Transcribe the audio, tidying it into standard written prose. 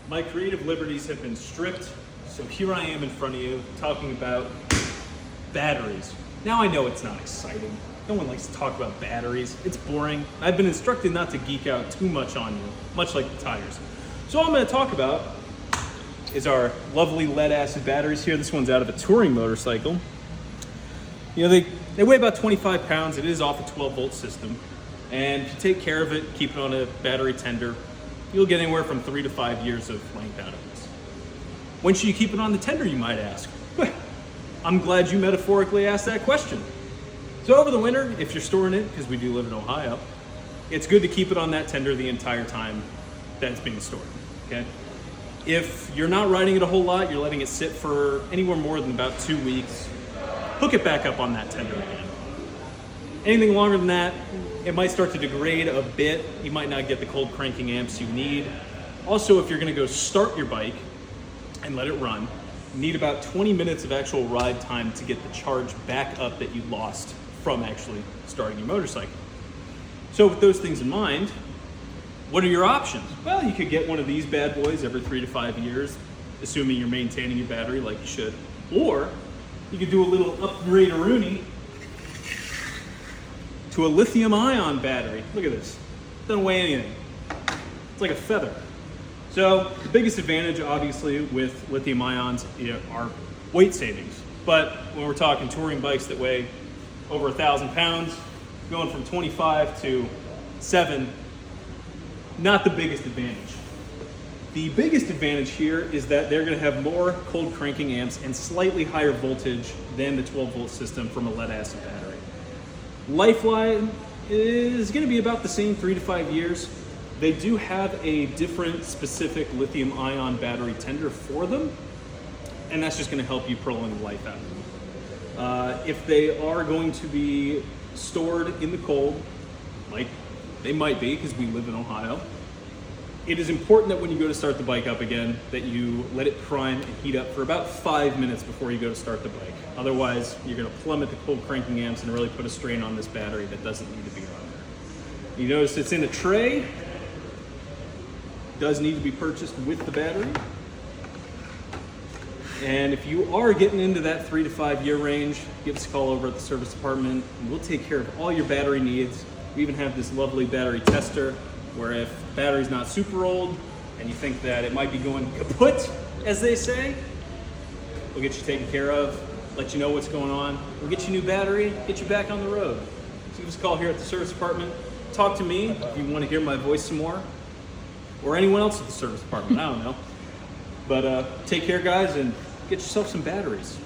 My creative liberties have been stripped, so here I am in front of you talking about batteries. Now I know it's not exciting. No one likes to talk about batteries. It's boring. I've been instructed not to geek out too much on you, much like the tires. So all I'm going to talk about is our lovely lead acid batteries here. This one's out of a touring motorcycle. You know, they weigh about 25 pounds. It is off a 12-volt system. And if you take care of it, keep it on a battery tender, you'll get anywhere from 3 to 5 years of length out of this. When should you keep it on the tender, you might ask? I'm glad you metaphorically asked that question. So over the winter, if you're storing it, because we do live in Ohio, it's good to keep it on that tender the entire time that it's being stored, okay? If you're not riding it a whole lot, you're letting it sit for anywhere more than about 2 weeks, hook it back up on that tender again. Anything longer than that, it might start to degrade a bit. You might not get the cold cranking amps you need. Also, if you're gonna go start your bike and let it run, you need about 20 minutes of actual ride time to get the charge back up that you lost from actually starting your motorcycle. So with those things in mind, what are your options? Well, you could get one of these bad boys every 3 to 5 years, assuming you're maintaining your battery like you should. Or you could do a little upgrade-a-rooney to a lithium-ion battery. Look at this. Doesn't weigh anything. It's like a feather. So the biggest advantage, obviously, with lithium ions are weight savings. But when we're talking touring bikes that weigh over 1,000 pounds, going from 25 to 7, not the biggest advantage. The biggest advantage here is that they're going to have more cold cranking amps and slightly higher voltage than the 12-volt system from a lead-acid battery. Lifeline is going to be about the same, 3 to 5 years. They do have a different specific lithium-ion battery tender for them, and that's just going to help you prolong the life out of them. If they are going to be stored in the cold, like they might be because we live in Ohio, it is important that when you go to start the bike up again, that you let it prime and heat up for about 5 minutes before you go to start the bike. Otherwise, you're going to plummet the cold cranking amps and really put a strain on this battery that doesn't need to be on there. You notice it's in a tray. It does need to be purchased with the battery. And if you are getting into that 3 to 5 year range, give us a call over at the service department and we'll take care of all your battery needs. We even have this lovely battery tester where if the battery's not super old and you think that it might be going kaput, as they say, we'll get you taken care of, let you know what's going on. We'll get you a new battery, get you back on the road. So give us a call here at the service department. Talk to me if you want to hear my voice some more, or anyone else at the service department, I don't know. But take care, guys, and get yourself some batteries.